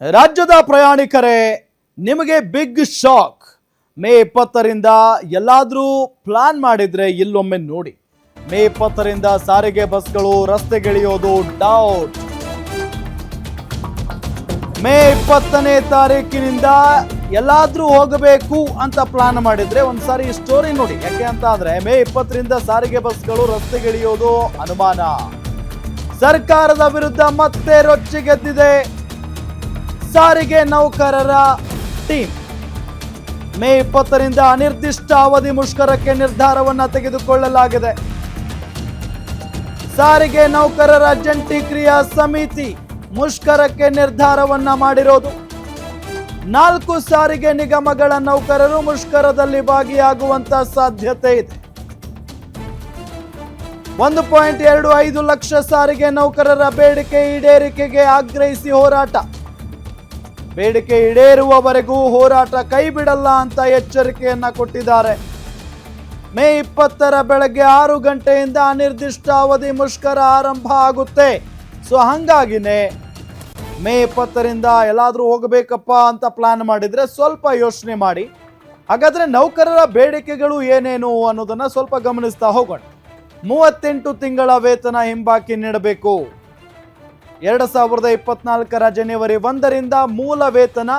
ರಾಜ್ಯದ ಪ್ರಯಾಣಿಕರೇ, ನಿಮಗೆ big shock. May 20ರಿಂದ ಎಲ್ಲಾದ್ರೂ ಪ್ಲಾನ್ ಮಾಡಿದ್ರೆ ಇಲ್ಲೊಮ್ಮೆ ನೋಡಿ. ಮೇ 20ರಿಂದ ಸಾರಿಗೆ ಬಸ್ಗಳು ರಸ್ತೆಗಿಳಿಯೋದು ಡೌಟ್. ಮೇ 20ನೇ ತಾರೀಕಿನಿಂದ ಎಲ್ಲಾದ್ರೂ ಹೋಗಬೇಕು ಅಂತ ಪ್ಲಾನ್ ಮಾಡಿದ್ರೆ ಒಂದ್ಸಾರಿ ಸ್ಟೋರಿ ನೋಡಿ. ಯಾಕೆ ಅಂತ ಅಂದ್ರೆ ಮೇ 20ರಿಂದ ಸಾರಿಗೆ ಬಸ್ಗಳು ರಸ್ತೆಗಿಳಿಯೋದು ಅನುಮಾನ. ಸರ್ಕಾರದ ವಿರುದ್ಧ ಮತ್ತೆ ರೊಚ್ಚಿಗೆದ್ದಿದೆ ಸಾರಿಗೆ ನೌಕರರ ಟೀಮ್. ಮೇ 20ರಿಂದ ಅನಿರ್ದಿಷ್ಟ ಅವಧಿ ಮುಷ್ಕರಕ್ಕೆ ನಿರ್ಧಾರವನ್ನ ತೆಗೆದುಕೊಳ್ಳಲಾಗಿದೆ. ಸಾರಿಗೆ ನೌಕರರ ಜಂಟಿ ಕ್ರಿಯಾ ಸಮಿತಿ ಮುಷ್ಕರಕ್ಕೆ ನಿರ್ಧಾರವನ್ನ ಮಾಡಿರೋದು. 4 ಸಾರಿಗೆ ನಿಗಮಗಳ ನೌಕರರು ಮುಷ್ಕರದಲ್ಲಿ ಭಾಗಿಯಾಗುವಂತ ಸಾಧ್ಯತೆ ಇದೆ. 1.25 ಲಕ್ಷ ಸಾರಿಗೆ ನೌಕರರ ಬೇಡಿಕೆ ಈಡೇರಿಕೆಗೆ ಆಗ್ರಹಿಸಿ ಹೋರಾಟ. ಬೇಡಿಕೆ ಈಡೇರುವವರೆಗೂ ಹೋರಾಟ ಕೈ ಬಿಡಲ್ಲ ಅಂತ ಎಚ್ಚರಿಕೆಯನ್ನ ಕೊಟ್ಟಿದ್ದಾರೆ. ಮೇ 20ರ ಬೆಳಗ್ಗೆ 6 ಗಂಟೆಯಿಂದ ಅನಿರ್ದಿಷ್ಟ ಅವಧಿ ಮುಷ್ಕರ ಆರಂಭ ಆಗುತ್ತೆ. ಸೊ ಹಂಗಾಗಿನೇ ಮೇ 20ರಿಂದ ಎಲ್ಲಾದ್ರೂ ಹೋಗಬೇಕಪ್ಪ ಅಂತ ಪ್ಲಾನ್ ಮಾಡಿದ್ರೆ ಸ್ವಲ್ಪ ಯೋಚನೆ ಮಾಡಿ. ಹಾಗಾದ್ರೆ ನೌಕರರ ಬೇಡಿಕೆಗಳು ಏನೇನು ಅನ್ನೋದನ್ನ ಸ್ವಲ್ಪ ಗಮನಿಸ್ತಾ ಹೋಗೋಣ. 38 ತಿಂಗಳ ವೇತನ ಹಿಂಬಾಕಿ ನೀಡಬೇಕು. 2024ರ ಜನವರಿ 1ರಿಂದ ಮೂಲ ವೇತನ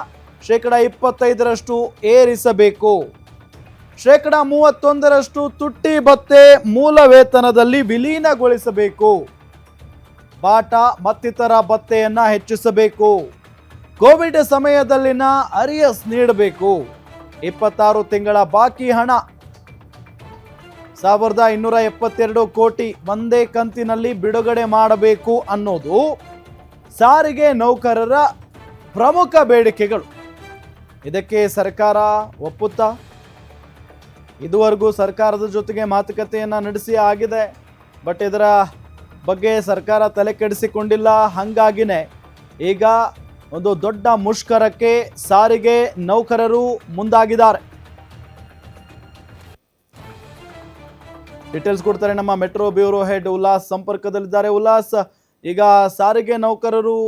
25% ಏರಿಸಬೇಕು. 31% ತುಟ್ಟಿ ಭತ್ಯೆ ಮೂಲ ವೇತನದಲ್ಲಿ ವಿಲೀನಗೊಳಿಸಬೇಕು. ಬಾಟ ಮತ್ತಿತರ ಭತ್ಯೆಯನ್ನ ಹೆಚ್ಚಿಸಬೇಕು. ಕೋವಿಡ್ ಸಮಯದಲ್ಲಿನ ಅರಿಯಸ್ ನೀಡಬೇಕು. 26 ತಿಂಗಳ ಬಾಕಿ ಹಣ 1272 ಕೋಟಿ ಒಂದೇ ಕಂತಿನಲ್ಲಿ ಬಿಡುಗಡೆ ಮಾಡಬೇಕು ಅನ್ನೋದು ಸಾರಿಗೆ ನೌಕರರ ಪ್ರಮುಖ ಬೇಡಿಕೆಗಳು. ಇದಕ್ಕೆ ಸರ್ಕಾರ ಒಪ್ಪುತ್ತಾ? ಇದುವರೆಗೂ ಸರ್ಕಾರದ ಜೊತೆಗೆ ಮಾತುಕತೆಯನ್ನು ನಡೆಸಿ ಆಗಿದೆ, ಬಟ್ ಇದರ ಬಗ್ಗೆ ಸರ್ಕಾರ ತಲೆ ಕೆಡಿಸಿಕೊಂಡಿಲ್ಲ. ಹಾಗಾಗಿನೇ ಈಗ ಒಂದು ದೊಡ್ಡ ಮುಷ್ಕರಕ್ಕೆ ಸಾರಿಗೆ ನೌಕರರು ಮುಂದಾಗಿದ್ದಾರೆ. ಡೀಟೇಲ್ಸ್ ಕೊಡ್ತಾರೆ ನಮ್ಮ ಮೆಟ್ರೋ ಬ್ಯೂರೋ ಹೆಡ್ ಉಲ್ಲಾಸ್ ಸಂಪರ್ಕದಲ್ಲಿದ್ದಾರೆ. ಉಲ್ಲಾಸ್, ಈಗ ಸಾರಿಗೆ ನೌಕರರು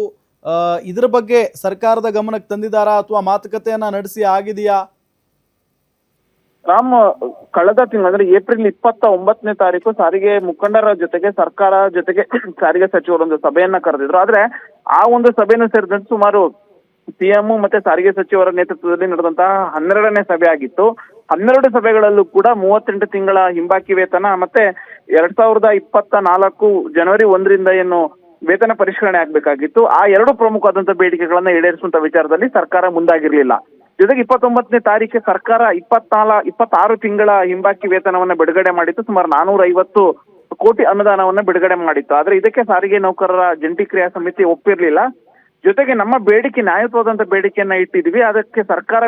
ಇದ್ರ ಬಗ್ಗೆ ಸರ್ಕಾರದ ಗಮನಕ್ಕೆ ತಂದಿದ್ದಾರಾ ಅಥವಾ ಮಾತುಕತೆಯನ್ನ ನಡೆಸಿ ಆಗಿದೆಯಾ? ರಾಮ್, ಕಳೆದ ತಿಂಗಳು ಅಂದ್ರೆ ಏಪ್ರಿಲ್ 29ನೇ ತಾರೀಕು ಸಾರಿಗೆ ಮುಖಂಡರ ಜೊತೆಗೆ ಸರ್ಕಾರ ಜೊತೆಗೆ ಸಾರಿಗೆ ಸಚಿವರು ಒಂದು ಸಭೆಯನ್ನ ಕರೆದಿದ್ರು. ಆದ್ರೆ ಆ ಒಂದು ಸಭೆಯನ್ನು ಸೇರಿದಂತೆ ಸುಮಾರು ಸಿಎಂ ಮತ್ತೆ ಸಾರಿಗೆ ಸಚಿವರ ನೇತೃತ್ವದಲ್ಲಿ ನಡೆದಂತಹ 12ನೇ ಸಭೆ ಆಗಿತ್ತು. 12 ಸಭೆಗಳಲ್ಲೂ ಕೂಡ 38 ತಿಂಗಳ ಹಿಂಬಾಕಿ ವೇತನ ಮತ್ತೆ 2024 ಜನವರಿ 1ರಿಂದ ಏನು ವೇತನ ಪರಿಷ್ಕರಣೆ ಆಗ್ಬೇಕಾಗಿತ್ತು, ಆ 2 ಪ್ರಮುಖವಾದಂತಹ ಬೇಡಿಕೆಗಳನ್ನ ಈಡೇರಿಸುವಂತ ವಿಚಾರದಲ್ಲಿ ಸರ್ಕಾರ ಮುಂದಾಗಿರ್ಲಿಲ್ಲ. ಜೊತೆಗೆ 29ನೇ ತಾರೀಕಿಗೆ ಸರ್ಕಾರ 26 ತಿಂಗಳ ಹಿಂಬಾಕಿ ವೇತನವನ್ನ ಬಿಡುಗಡೆ ಮಾಡಿತ್ತು. ಸುಮಾರು 450 ಕೋಟಿ ಅನುದಾನವನ್ನ ಬಿಡುಗಡೆ ಮಾಡಿತ್ತು. ಆದ್ರೆ ಇದಕ್ಕೆ ಸಾರಿಗೆ ನೌಕರರ ಜಂಟಿ ಕ್ರಿಯಾ ಸಮಿತಿ ಒಪ್ಪಿರ್ಲಿಲ್ಲ. ಜೊತೆಗೆ ನಮ್ಮ ಬೇಡಿಕೆ ನ್ಯಾಯಯುತವಾದಂತ ಬೇಡಿಕೆಯನ್ನ ಇಟ್ಟಿದ್ವಿ, ಅದಕ್ಕೆ ಸರ್ಕಾರ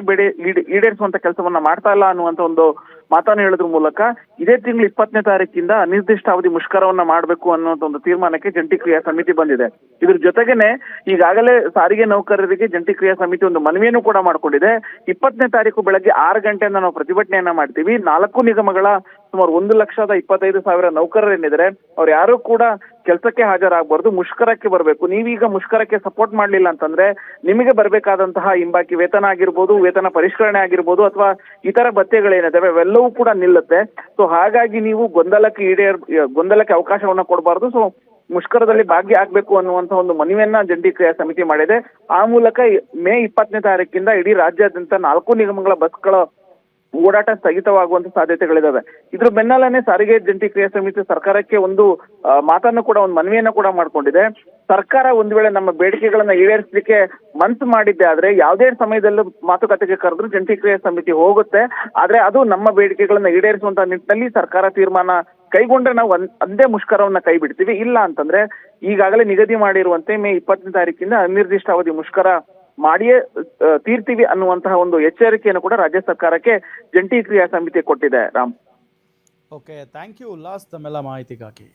ಈಡೇರಿಸುವಂತ ಕೆಲಸವನ್ನ ಮಾಡ್ತಾ ಇಲ್ಲ ಅನ್ನುವಂತ ಒಂದು ಮಾತನ್ನು ಹೇಳೋದ್ರ ಮೂಲಕ ಇದೇ ತಿಂಗಳು 20ನೇ ತಾರೀಕಿಂದ ಅನಿರ್ದಿಷ್ಟ ಅವಧಿ ಮುಷ್ಕರವನ್ನ ಮಾಡಬೇಕು ಅನ್ನುವಂತ ಒಂದು ತೀರ್ಮಾನಕ್ಕೆ ಜಂಟಿ ಕ್ರಿಯಾ ಸಮಿತಿ ಬಂದಿದೆ. ಇದ್ರ ಜೊತೆಗೇನೆ ಈಗಾಗಲೇ ಸಾರಿಗೆ ನೌಕರರಿಗೆ ಜಂಟಿ ಕ್ರಿಯಾ ಸಮಿತಿ ಒಂದು ಮನವಿಯನ್ನು ಕೂಡ ಮಾಡ್ಕೊಂಡಿದೆ. 20ನೇ ತಾರೀಕು ಬೆಳಗ್ಗೆ 6 ಗಂಟೆಯಿಂದ ನಾವು ಪ್ರತಿಭಟನೆಯನ್ನ ಮಾಡ್ತೀವಿ. 4 ನಿಗಮಗಳ ಸುಮಾರು 1,25,000 ನೌಕರರೇನಿದ್ದಾರೆ ಅವ್ರು ಯಾರು ಕೂಡ ಕೆಲಸಕ್ಕೆ ಹಾಜರಾಗಬಾರ್ದು, ಮುಷ್ಕರಕ್ಕೆ ಬರಬೇಕು. ನೀವೀಗ ಮುಷ್ಕರಕ್ಕೆ ಸಪೋರ್ಟ್ ಮಾಡ್ಲಿಲ್ಲ ಅಂತಂದ್ರೆ ನಿಮಗೆ ಬರಬೇಕಾದಂತಹ ಹಿಂಬಾಕಿ ವೇತನ ಆಗಿರ್ಬೋದು, ವೇತನ ಪರಿಷ್ಕರಣೆ ಆಗಿರ್ಬೋದು ಅಥವಾ ಇತರ ಭತ್ಯೆಗಳೇನಿದಾವೆ ಅವೆಲ್ಲವೂ ಕೂಡ ನಿಲ್ಲುತ್ತೆ. ಸೊ ಹಾಗಾಗಿ ನೀವು ಗೊಂದಲಕ್ಕೆ ಅವಕಾಶವನ್ನ ಕೊಡಬಾರ್ದು. ಸೊ ಮುಷ್ಕರದಲ್ಲಿ ಭಾಗಿಯಾಗಬೇಕು ಅನ್ನುವಂತ ಒಂದು ಮನವಿಯನ್ನ ಜಂಟಿ ಕ್ರಿಯಾ ಸಮಿತಿ ಮಾಡಿದೆ. ಆ ಮೂಲಕ ಮೇ 20ನೇ ತಾರೀಕಿಂದ ಇಡೀ ರಾಜ್ಯಾದ್ಯಂತ 4 ನಿಗಮಗಳ ಬಸ್ಗಳ ಓಡಾಟ ಸ್ಥಗಿತವಾಗುವಂತ ಸಾಧ್ಯತೆಗಳಿದಾವೆ. ಇದ್ರ ಬೆನ್ನಲ್ಲೇ ಸಾರಿಗೆ ಜಂಟಿ ಕ್ರಿಯಾ ಸಮಿತಿ ಸರ್ಕಾರಕ್ಕೆ ಒಂದು ಮಾತನ್ನು ಕೂಡ ಒಂದು ಮನವಿಯನ್ನ ಕೂಡ ಮಾಡ್ಕೊಂಡಿದೆ. ಸರ್ಕಾರ ಒಂದು ವೇಳೆ ನಮ್ಮ ಬೇಡಿಕೆಗಳನ್ನ ಈಡೇರಿಸಲಿಕ್ಕೆ ಮನಸ್ಸು ಮಾಡಿದ್ದೆ ಆದ್ರೆ ಯಾವುದೇ ಸಮಯದಲ್ಲೂ ಮಾತುಕತೆಗೆ ಕರೆದ್ರು ಜಂಟಿ ಕ್ರಿಯಾ ಸಮಿತಿ ಹೋಗುತ್ತೆ. ಆದ್ರೆ ಅದು ನಮ್ಮ ಬೇಡಿಕೆಗಳನ್ನ ಈಡೇರಿಸುವಂತ ನಿಟ್ಟಿನಲ್ಲಿ ಸರ್ಕಾರ ತೀರ್ಮಾನ ಕೈಗೊಂಡ್ರೆ ನಾವು ಅಂದೇ ಮುಷ್ಕರವನ್ನ ಕೈ ಬಿಡ್ತೀವಿ. ಇಲ್ಲ ಅಂತಂದ್ರೆ ಈಗಾಗಲೇ ನಿಗದಿ ಮಾಡಿರುವಂತೆ ಮೇ 20ನೇ ತಾರೀಕಿಂದ ಅನಿರ್ದಿಷ್ಟ ಅವಧಿ ಮುಷ್ಕರ ಮಾಡಿಯೇ ತೀರ್ತೀವಿ ಅನ್ನುವಂತಹ ಒಂದು ಎಚ್ಚರಿಕೆಯನ್ನು ಕೂಡ ರಾಜ್ಯ ಸರ್ಕಾರಕ್ಕೆ ಜಂಟಿ ಕ್ರಿಯಾ ಸಮಿತಿ ಕೊಟ್ಟಿದೆ. Ram, okay, thank you Ullas ತಮ್ಮೆಲ್ಲ ಮಾಹಿತಿಗಾಗಿ.